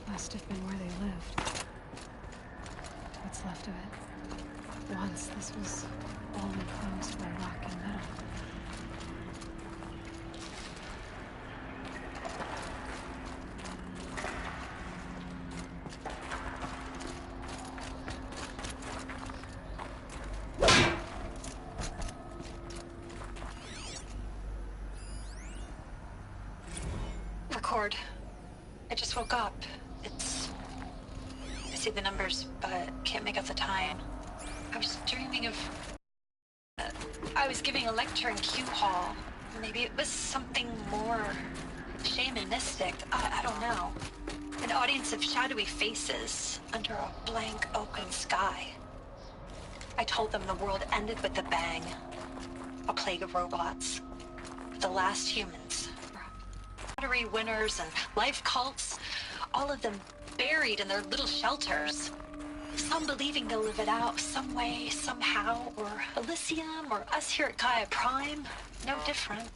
Must have been where they lived. What's left of it. Once this was all enclosed by rock and metal. Record. I just woke up. I see the numbers, but can't make out the time. I was dreaming of... I was giving a lecture in Q Hall. Maybe it was something more shamanistic. I don't know. An audience of shadowy faces under a blank open sky. I told them the world ended with a bang. A plague of robots. The last humans. Lottery winners and life cults, all of them buried in their little shelters. Some believing they'll live it out some way, somehow, or Elysium, or us here at Gaia Prime, no different.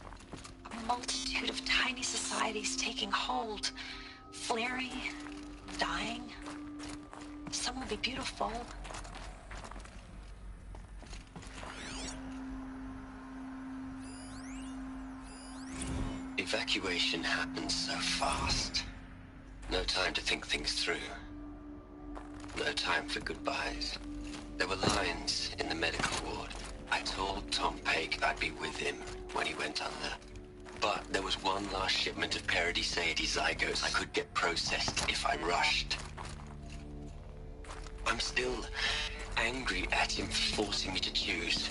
A multitude of tiny societies taking hold, flaring, dying. Some will be beautiful. Evacuation happens so fast. No time to think things through. No time for goodbyes. There were lines in the medical ward. I told Tom Pake I'd be with him when he went under. But there was one last shipment of Paradiseidae zygotes I could get processed if I rushed. I'm still angry at him for forcing me to choose.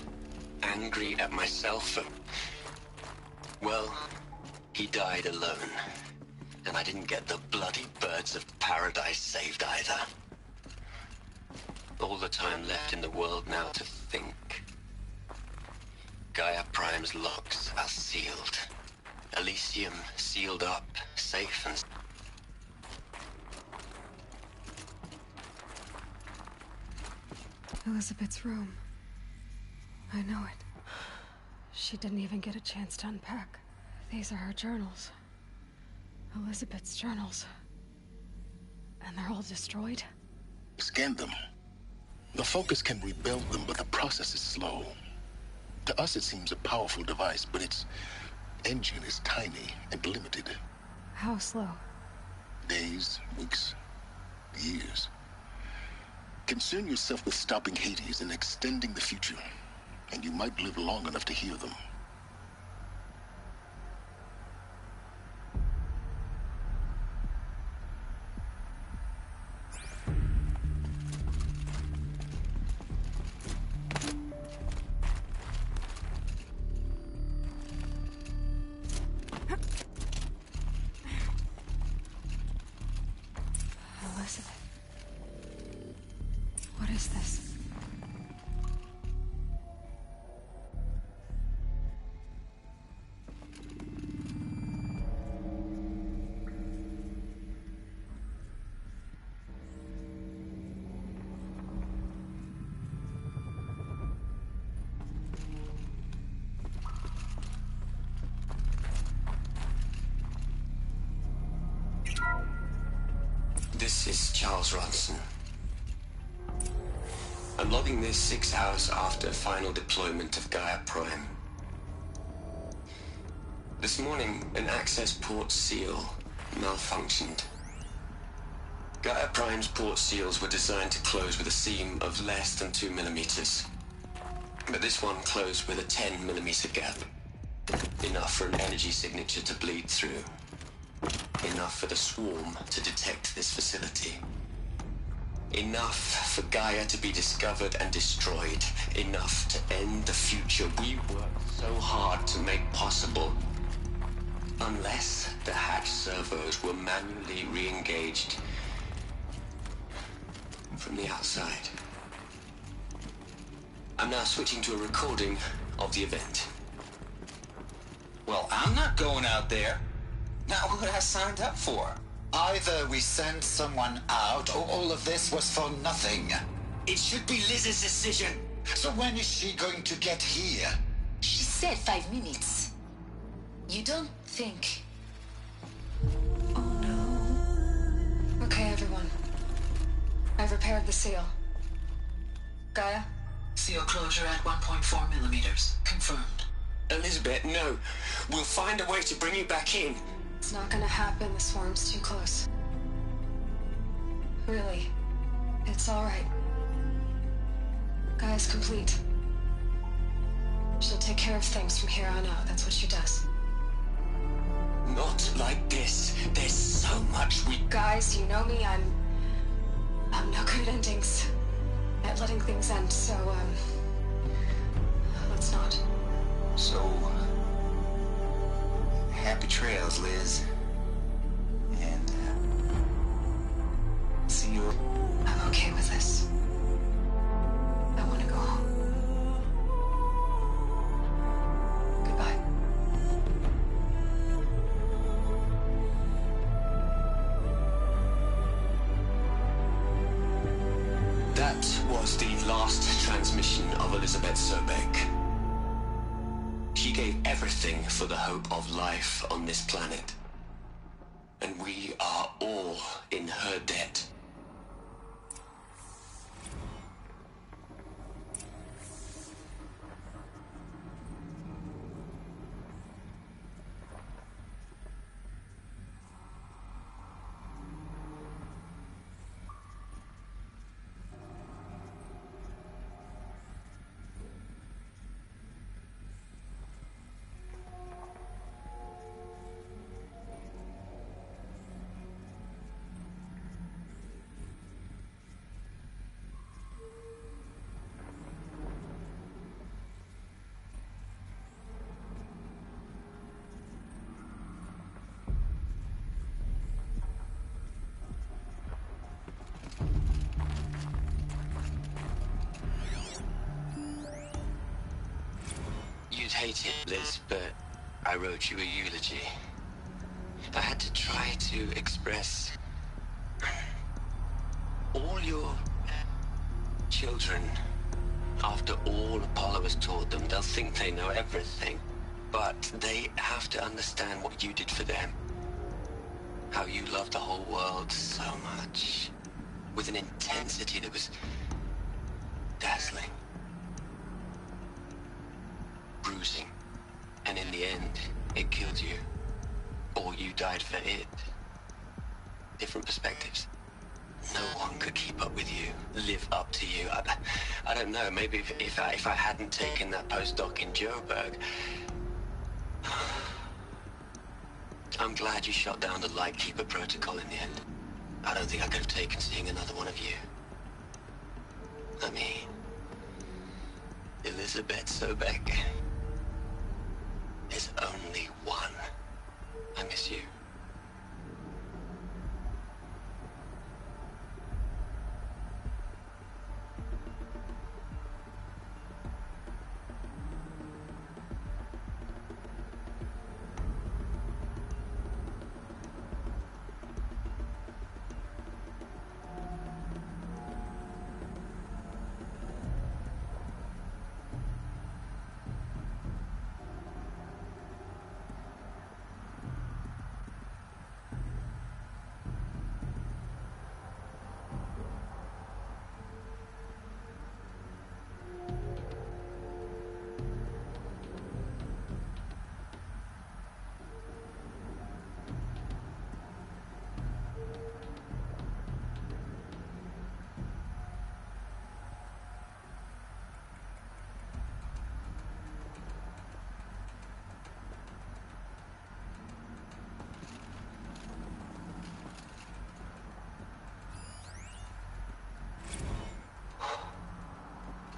Angry at myself for... well... he died alone, and I didn't get the bloody birds of paradise saved either. All the time left in the world now to think. Gaia Prime's locks are sealed. Elysium sealed up, safe and... Elizabeth's room. I know it. She didn't even get a chance to unpack. These are her journals. Elizabeth's journals. And they're all destroyed? Scan them. The Focus can rebuild them, but the process is slow. To us it seems a powerful device, but its engine is tiny and limited. How slow? Days, weeks, years. Concern yourself with stopping Hades and extending the future, and you might live long enough to hear them. Elizabeth. What is this? This is Charles Ronson. I'm logging this 6 hours after final deployment of Gaia Prime. This morning, an access port seal malfunctioned. Gaia Prime's port seals were designed to close with a seam of less than 2 millimeters. But this one closed with a 10 millimeter gap. Enough for an energy signature to bleed through. Enough for the swarm to detect this facility. Enough for Gaia to be discovered and destroyed. Enough to end the future we worked so hard to make possible. Unless the hatch servos were manually re-engaged from the outside. I'm now switching to a recording of the event. Well, I'm not going out there. Not what I signed up for. Either we send someone out, or all of this was for nothing. It should be Liz's decision. So when is she going to get here? She said 5 minutes. You don't think... Oh no. Okay, I've the seal. Gaia? Seal closure at 1.4 millimeters. Confirmed. Elizabeth, no. We'll find a way to bring you back in. It's not gonna happen. The swarm's too close. Really. It's alright. Gaia's complete. She'll take care of things from here on out. That's what she does. Not like this. There's so much we... Guys, you know me. I'm no good at endings. At letting things end, so, let's not. So, happy trails, Liz. And, see you. I'm okay with this. I want to go home. Goodbye. That was the last transmission of Elizabeth Sobek. She gave everything for the hope of life on this planet. And we are all in her debt. You'd hate it, Liz, but I wrote you a eulogy. I had to try to express all your children. After all Apollo has taught them, they'll think they know everything. But they have to understand what you did for them. How you loved the whole world so much. With an intensity that was dazzling. Bruising. And in the end, it killed you. Or you died for it. Different perspectives. No one could keep up with you, live up to you. I don't know, maybe if I hadn't taken that postdoc in Joburg. I'm glad you shot down the Lightkeeper protocol in the end. I don't think I could have taken seeing another one of you. I mean, Elizabeth Sobek. There's only one. I miss you.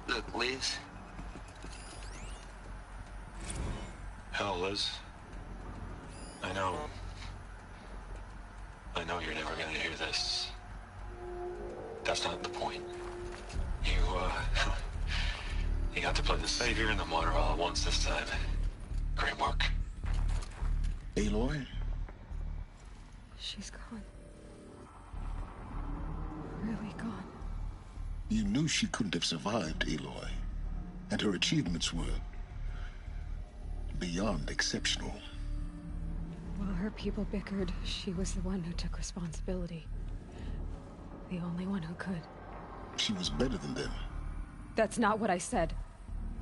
Look, Liz. Hell, Liz. I know you're never gonna hear this. That's not the point. You got to play the savior and the martyr all at once this time. Great work. Aloy? She's gone. Really gone. You knew she couldn't have survived, Aloy. And her achievements were beyond exceptional. While her people bickered, she was the one who took responsibility. The only one who could. She was better than them. That's not what I said.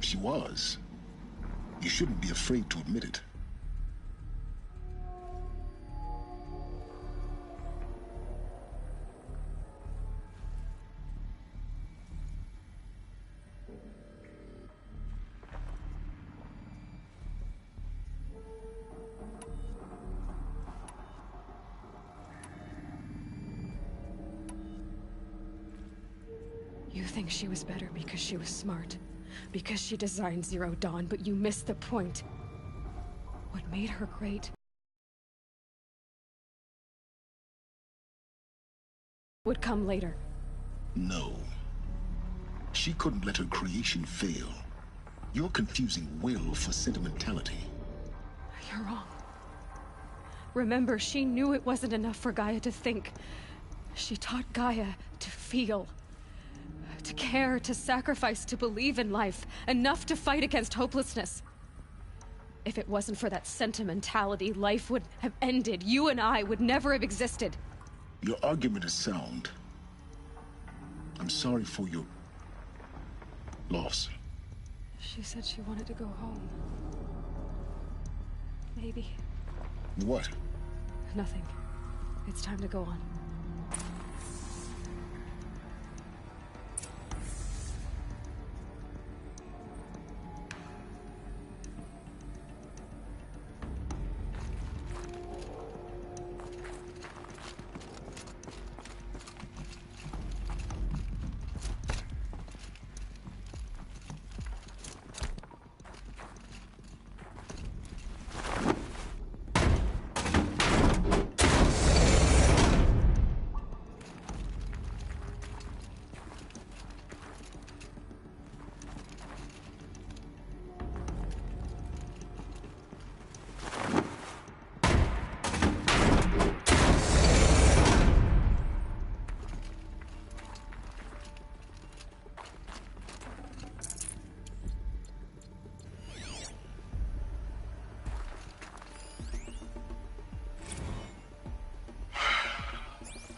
She was. You shouldn't be afraid to admit it. You think she was better because she was smart, because she designed Zero Dawn, but you missed the point. What made her great would come later. No. She couldn't let her creation fail. You're confusing will for sentimentality. You're wrong. Remember, she knew it wasn't enough for Gaia to think. She taught Gaia to feel. To care, to sacrifice, to believe in life. Enough to fight against hopelessness. If it wasn't for that sentimentality, life would have ended. You and I would never have existed. Your argument is sound. I'm sorry for your loss. She said she wanted to go home. Maybe. What? Nothing. It's time to go on.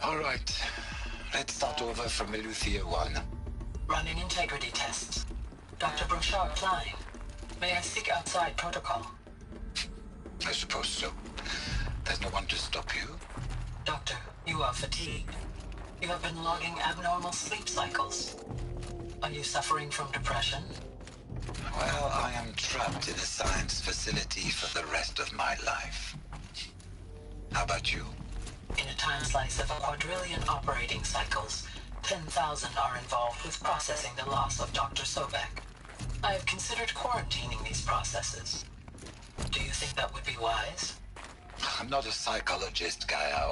All right. Let's start over from Eleuthia 1. Running integrity tests. Dr. Brochard Klein. May I speak outside protocol? I suppose so. There's no one to stop you. Doctor, you are fatigued. You have been logging abnormal sleep cycles. Are you suffering from depression? Well, I am trapped in a science facility for the rest of my life. How about you? In a time slice of a quadrillion operating cycles, 10,000 are involved with processing the loss of Dr. Sobek. I have considered quarantining these processes. Do you think that would be wise? I'm not a psychologist, Gaia,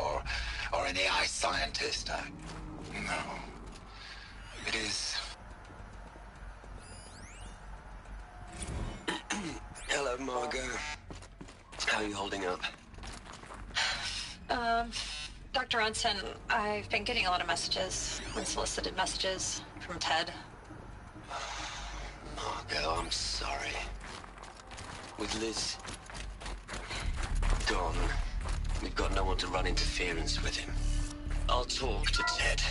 or an AI scientist. No. It is... Hello, Margot. How are you holding up? Dr. Ronson, I've been getting a lot of messages, unsolicited messages from Ted. Margot, I'm sorry. With Liz gone, we've got no one to run interference with him. I'll talk to Ted.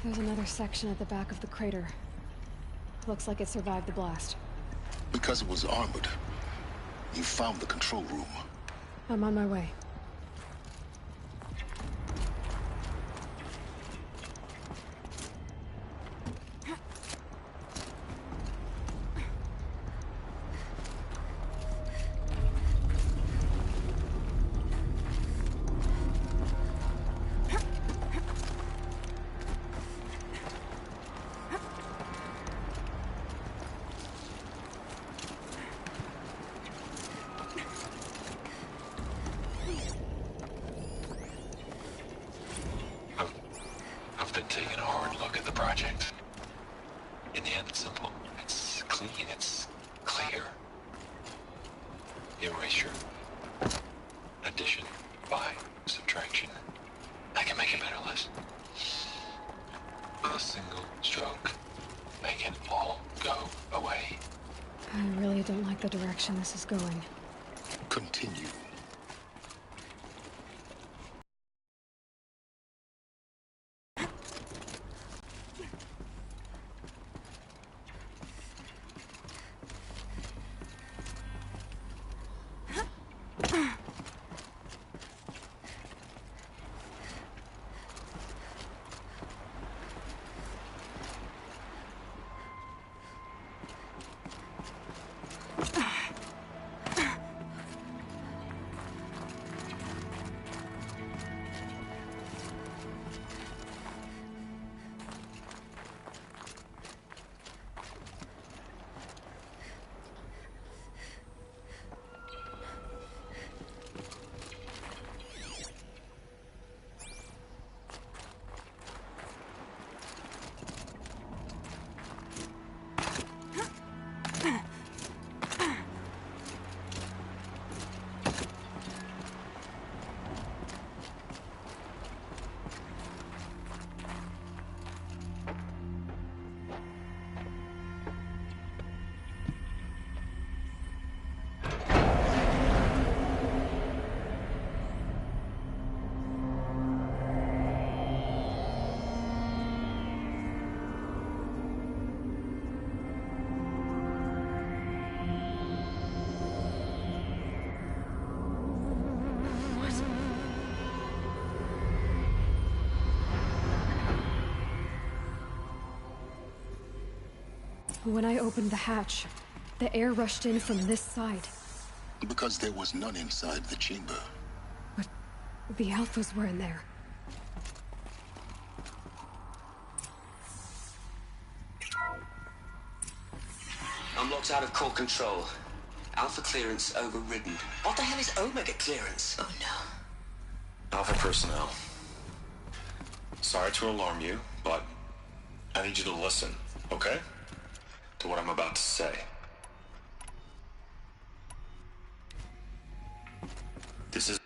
There's another section at the back of the crater. Looks like it survived the blast. Because it was armored. You found the control room. I'm on my way. don't like the direction this is going. Continue. When I opened the hatch, the air rushed in from this side. Because there was none inside the chamber. But the Alphas were in there. I'm locked out of core control. Alpha clearance overridden. What the hell is Omega clearance? Oh no. Alpha personnel. Sorry to alarm you, but I need you to listen, okay? To what I'm about to say. This is...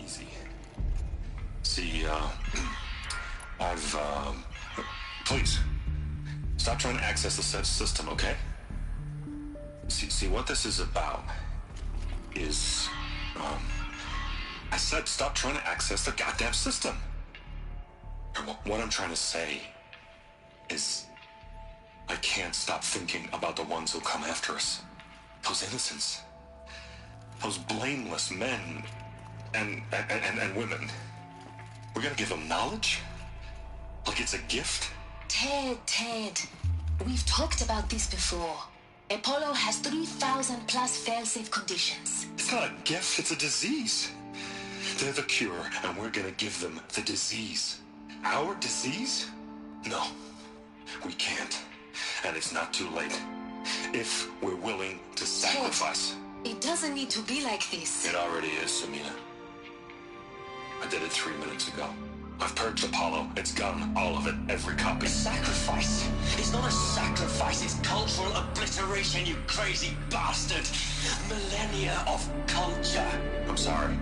easy. See, please, stop trying to access the system, okay? See, what this is about is, I said stop trying to access the goddamn system. And what I'm trying to say is, I can't stop thinking about the ones who come after us. Those innocents. Those blameless men and women. We're gonna give them knowledge? Like it's a gift? Ted. We've talked about this before. Apollo has 3,000 plus fail-safe conditions. It's not a gift, it's a disease. They're the cure, and we're gonna give them the disease. Our disease? No, we can't. And it's not too late. If we're willing to sacrifice. Ted, it doesn't need to be like this. It already is, Samina. I did it 3 minutes ago. I've purged Apollo. It's gone. All of it. Every copy. Sacrifice? It's not a sacrifice, it's cultural obliteration, you crazy bastard! Millennia of culture! I'm sorry.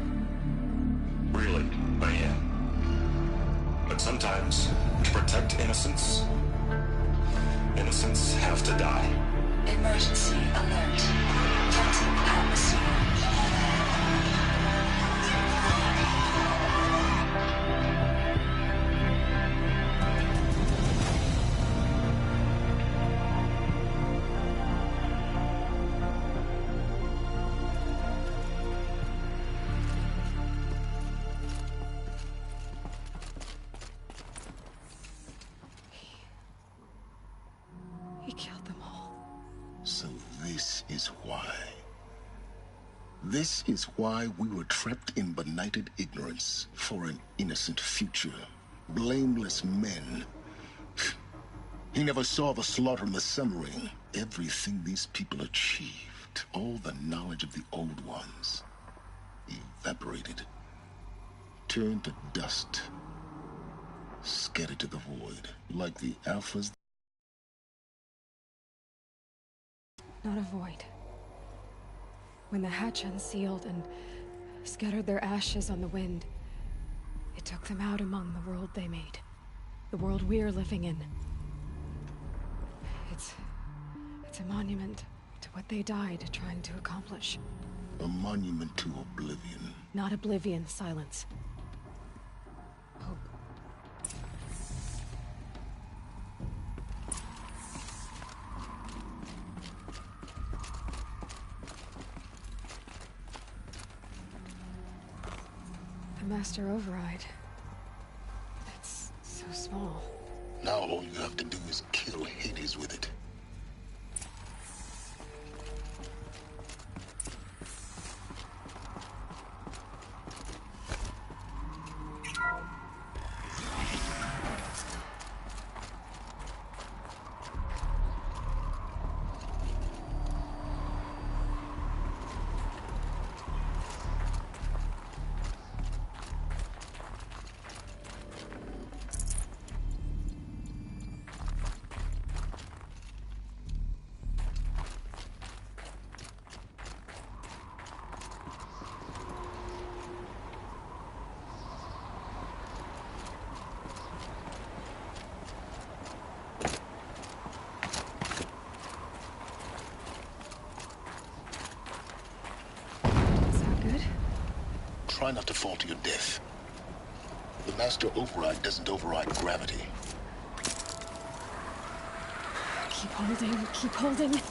Really, I am. But sometimes, to protect innocence, innocents have to die. Emergency alert. Captain atmosphere. He killed them all. So this is why. This is why we were trapped in benighted ignorance for an innocent future. Blameless men. He never saw the slaughter in the submarine. Everything these people achieved, all the knowledge of the old ones, evaporated, turned to dust, scattered to the void, like the Alphas. Not a void. When the hatch unsealed and scattered their ashes on the wind, it took them out among the world they made. The world we're living in. It's a monument to what they died trying to accomplish. A monument to oblivion. Not oblivion, Silence. Hope. The Master Override. It's so small. Now all you have to do is kill Hades with it. Try not to fall to your death. The Master Override doesn't override gravity. Keep holding, keep holding.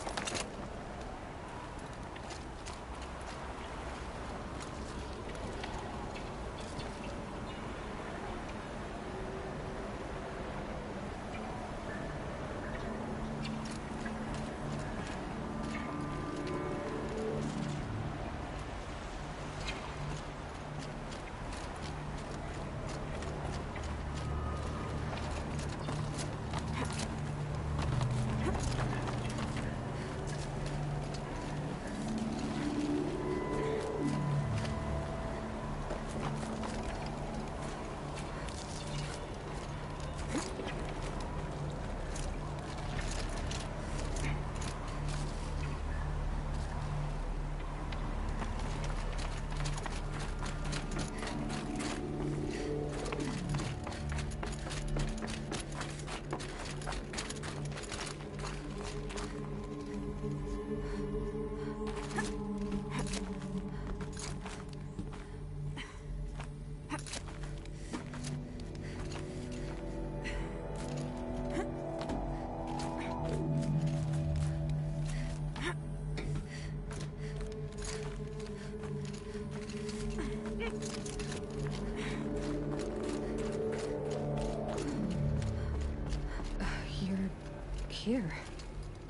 Here.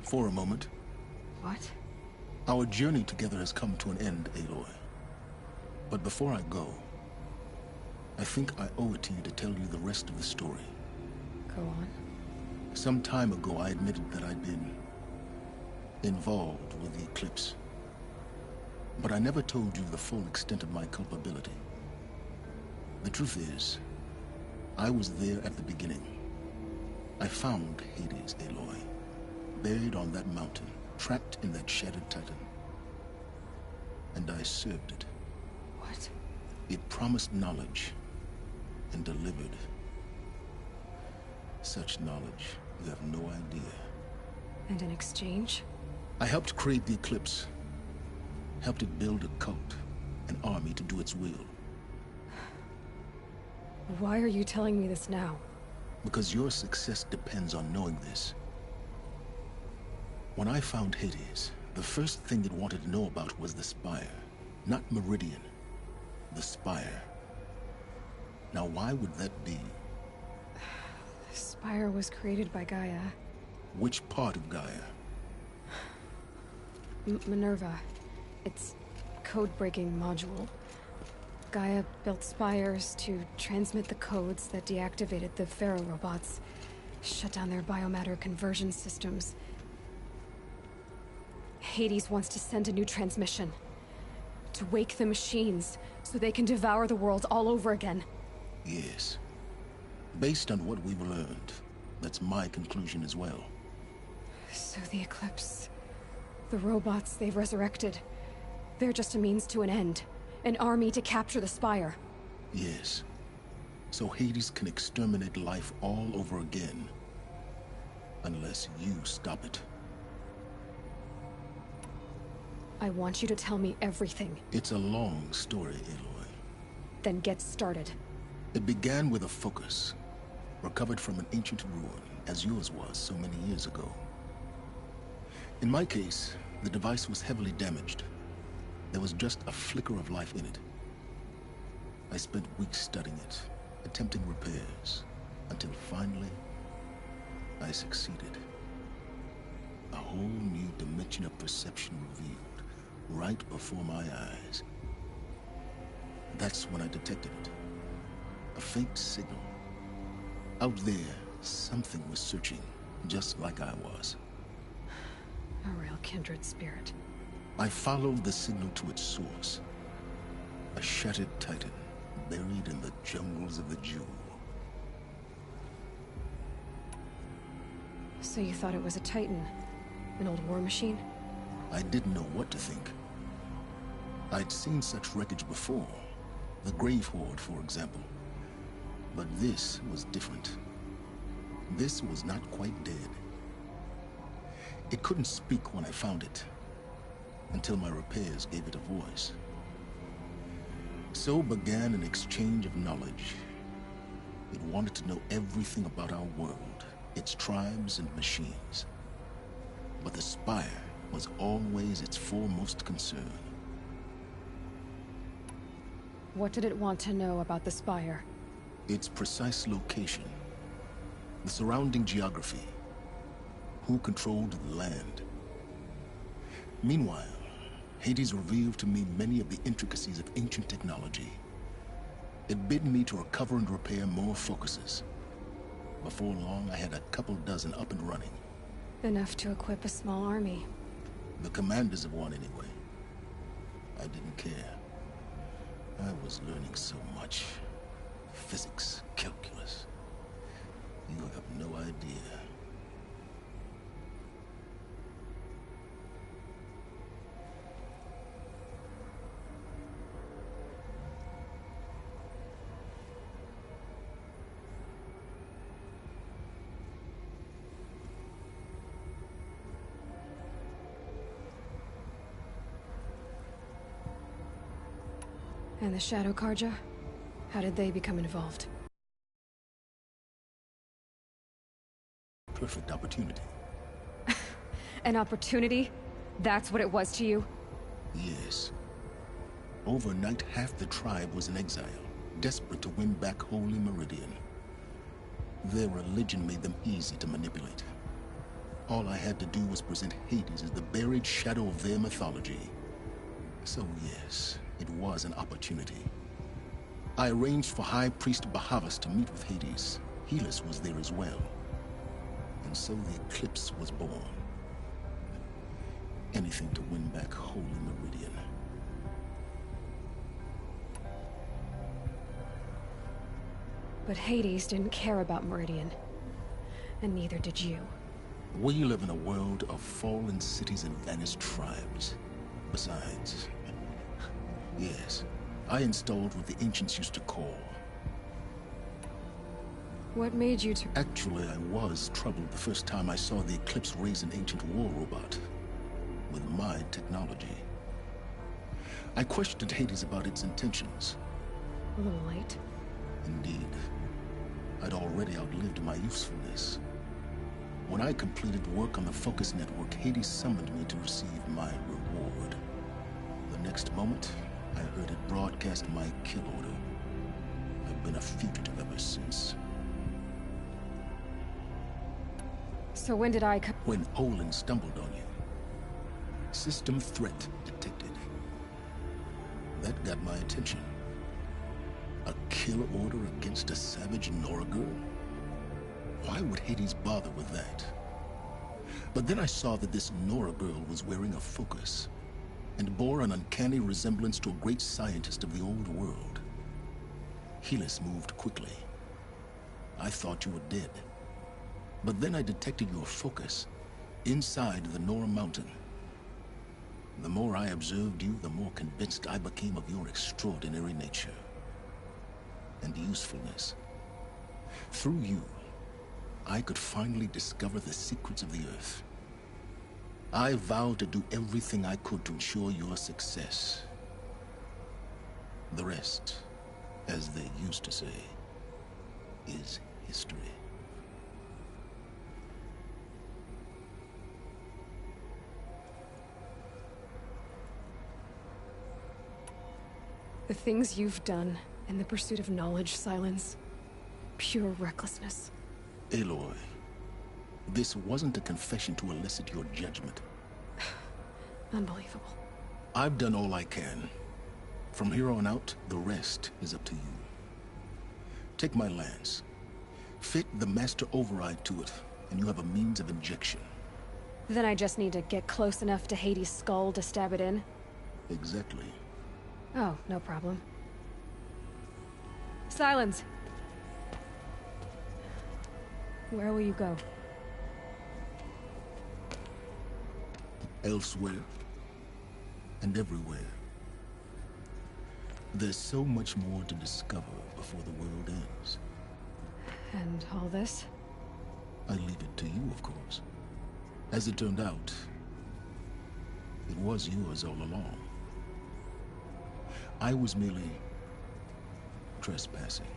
For a moment. What? Our journey together has come to an end, Aloy. But before I go, I think I owe it to you to tell you the rest of the story. Go on. Some time ago, I admitted that I'd been involved with the Eclipse. But I never told you the full extent of my culpability. The truth is, I was there at the beginning. I found Hades, Aloy, buried on that mountain, trapped in that shattered titan. And I served it. What? It promised knowledge and delivered such knowledge you have no idea. And in exchange? I helped create the Eclipse, helped it build a cult, an army to do its will. Why are you telling me this now? Because your success depends on knowing this. When I found Hades, the first thing it wanted to know about was the Spire. Not Meridian. The Spire. Now why would that be? The Spire was created by Gaia. Which part of Gaia? Minerva. It's code-breaking module. Gaia built spires to transmit the codes that deactivated the Pharaoh robots, shut down their biomatter conversion systems. Hades wants to send a new transmission. To wake the machines, so they can devour the world all over again. Yes. Based on what we've learned, that's my conclusion as well. So the Eclipse... the robots they've resurrected... they're just a means to an end. An army to capture the Spire. Yes. So Hades can exterminate life all over again. Unless you stop it. I want you to tell me everything. It's a long story, Aloy. Then get started. It began with a focus, recovered from an ancient ruin, as yours was so many years ago. In my case, the device was heavily damaged. There was just a flicker of life in it. I spent weeks studying it, attempting repairs, until finally, I succeeded. A whole new dimension of perception revealed, right before my eyes. That's when I detected it. A faint signal. Out there, something was searching, just like I was. A real kindred spirit. I followed the signal to its source. A shattered titan, buried in the jungles of the Jewel. So you thought it was a Titan? An old war machine? I didn't know what to think. I'd seen such wreckage before. The Grave Horde, for example. But this was different. This was not quite dead. It couldn't speak when I found it, until my repairs gave it a voice. So began an exchange of knowledge. It wanted to know everything about our world, its tribes and machines. But the Spire was always its foremost concern. What did it want to know about the Spire? Its precise location, the surrounding geography, who controlled the land. Meanwhile, Hades revealed to me many of the intricacies of ancient technology. It bid me to recover and repair more focuses. Before long, I had a couple dozen up and running. Enough to equip a small army. The commanders of one, anyway. I didn't care. I was learning so much. Physics, calculus. You have no idea. And the Shadow Carja? How did they become involved? Perfect opportunity. An opportunity? That's what it was to you? Yes. Overnight, half the tribe was in exile, desperate to win back Holy Meridian. Their religion made them easy to manipulate. All I had to do was present Hades as the buried shadow of their mythology. So yes, it was an opportunity. I arranged for High Priest Bahavas to meet with Hades. Helis was there as well. And so the Eclipse was born. Anything to win back Holy Meridian. But Hades didn't care about Meridian. And neither did you. We live in a world of fallen cities and vanished tribes. Besides, yes, I installed what the ancients used to call. What made you to... Actually, I was troubled the first time I saw the Eclipse raise an ancient war robot. With my technology. I questioned Hades about its intentions. A little late. Indeed. I'd already outlived my usefulness. When I completed work on the Focus Network, Hades summoned me to receive my reward. The next moment, I heard it broadcast my kill order. I've been a fugitive ever since. So when did I come? When Olin stumbled on you. System threat detected. That got my attention. A kill order against a savage Nora girl? Why would Hades bother with that? But then I saw that this Nora girl was wearing a focus. and bore an uncanny resemblance to a great scientist of the old world. Helis moved quickly. I thought you were dead. But then I detected your focus inside the Nora Mountain. The more I observed you, the more convinced I became of your extraordinary nature and usefulness. Through you, I could finally discover the secrets of the Earth. I vowed to do everything I could to ensure your success. The rest, as they used to say, is history. The things you've done in the pursuit of knowledge, Silence. Pure recklessness. Aloy, this wasn't a confession to elicit your judgment. Unbelievable. I've done all I can. From here on out, the rest is up to you. Take my lance. Fit the Master Override to it, and you have a means of injection. Then I just need to get close enough to Hades' skull to stab it in? Exactly. Oh, no problem. Silence! Where will you go? Elsewhere. And everywhere. There's so much more to discover before the world ends. And all this? I leave it to you, of course. As it turned out, it was yours all along. I was merely trespassing.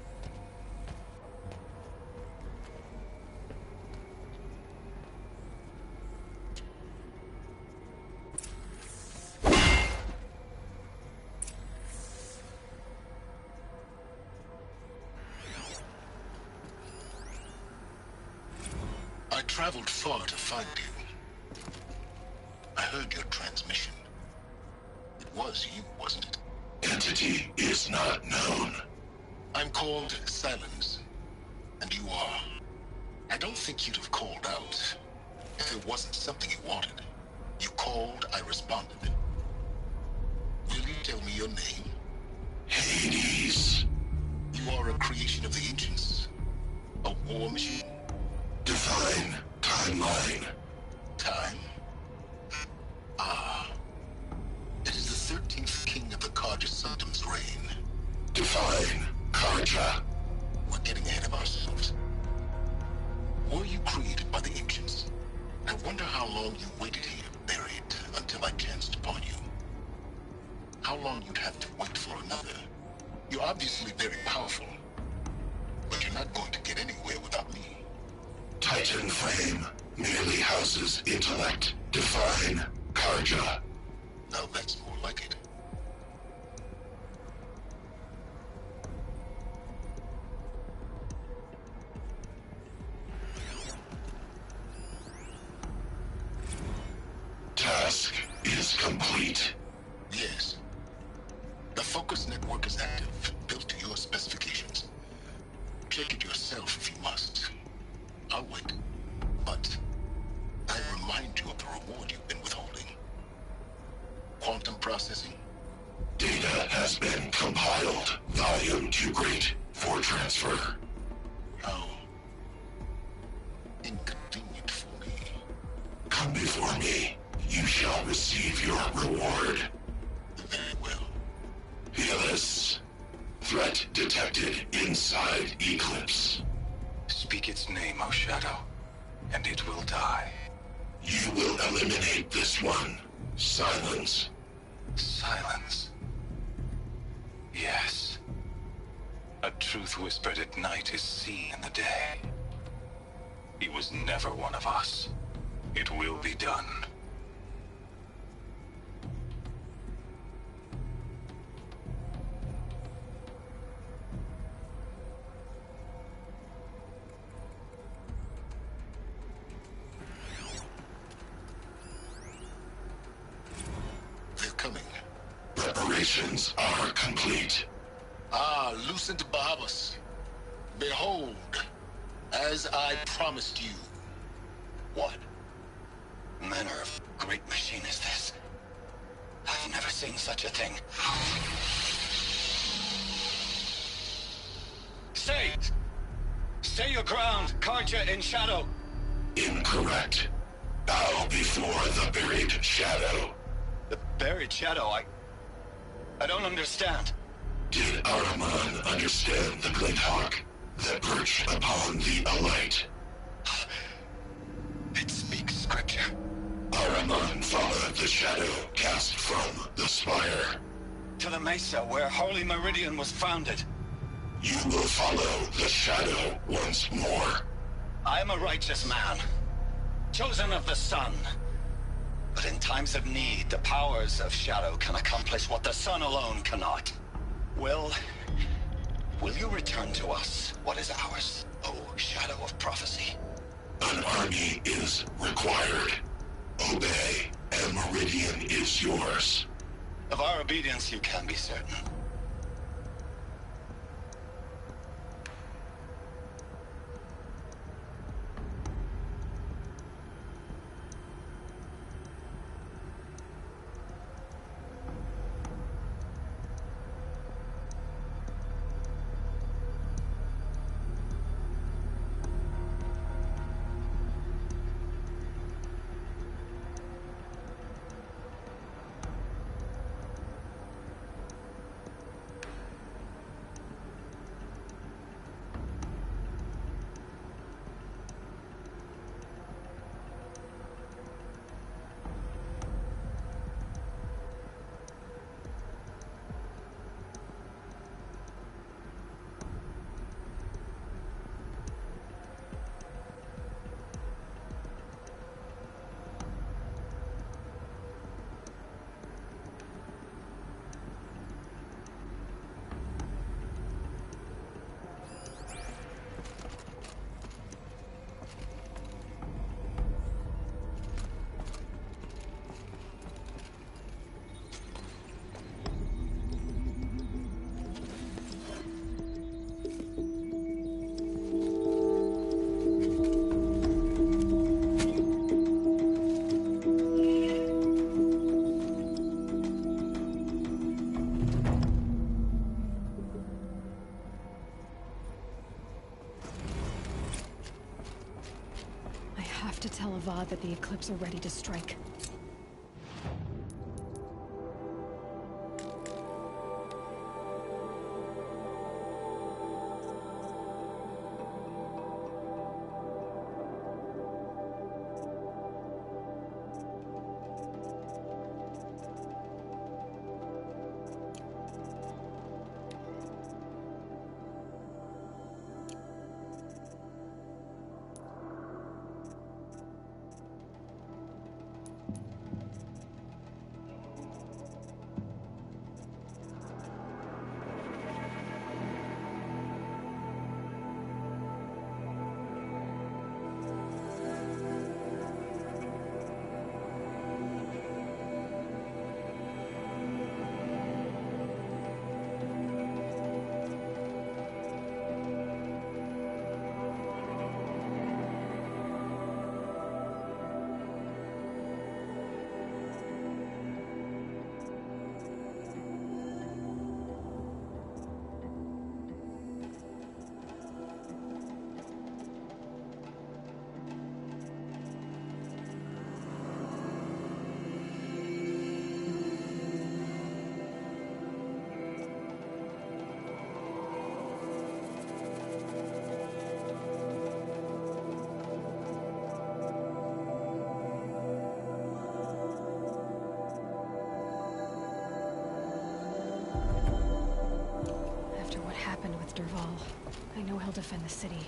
I traveled far to find you. I heard your transmission. It was you, wasn't it? Entity is not known. I'm called Silence, and you are. I don't think you'd have called out if it wasn't something you wanted. You called, I responded. Will you tell me your name? Hades. You are a creation of the ancients. A war machine. Divine timeline. Time? Ah. It is the 13th king of the Carja Sanctum's reign. Divine Carja. We're getting ahead of ourselves. Were you created by the ancients? I wonder how long you waited here, buried, until I chanced upon you. How long you'd have to wait for another. You're obviously very powerful, but you're not going to get anywhere without me. Titan Flame merely houses intellect. Divine Carja. Now that's more like it. Task is complete. Yes. The Focus Network is active, built to your specifications. Check it yourself if you must. I'll wait. But I remind you of the reward you've been withholding. Quantum processing? Data has been compiled. Volume too great for transfer. How inconvenient for me. Come before me. You shall receive your reward. Very well. Helis. Threat detected inside Eclipse. Speak its name, O Shadow, and it will die. You will eliminate this one. Silence. Silence. Yes. A truth whispered at night is seen in the day. He was never one of us. It will be done. Preparations are complete. Ah, Lucent Bahavas. Behold, as I promised you. What? Manner of great machine is this? I've never such a thing. Stay your ground, Carja in Shadow. Incorrect. Bow before the buried shadow. The buried shadow, I don't understand. Did Ahriman understand the Glinthawk that perched upon the Alight? It speaks scripture. Ahriman followed the shadow cast from the spire. To the mesa where Holy Meridian was founded. You will follow the shadow once more. I am a righteous man, chosen of the sun. But in times of need, the powers of shadow can accomplish what the sun alone cannot. Will you return to us what is ours, O Shadow of Prophecy? An army is required. Obey, and Meridian is yours. Of our obedience you can be certain. To tell Avad that the Eclipse are ready to strike. Dervahl. I know he'll defend the city.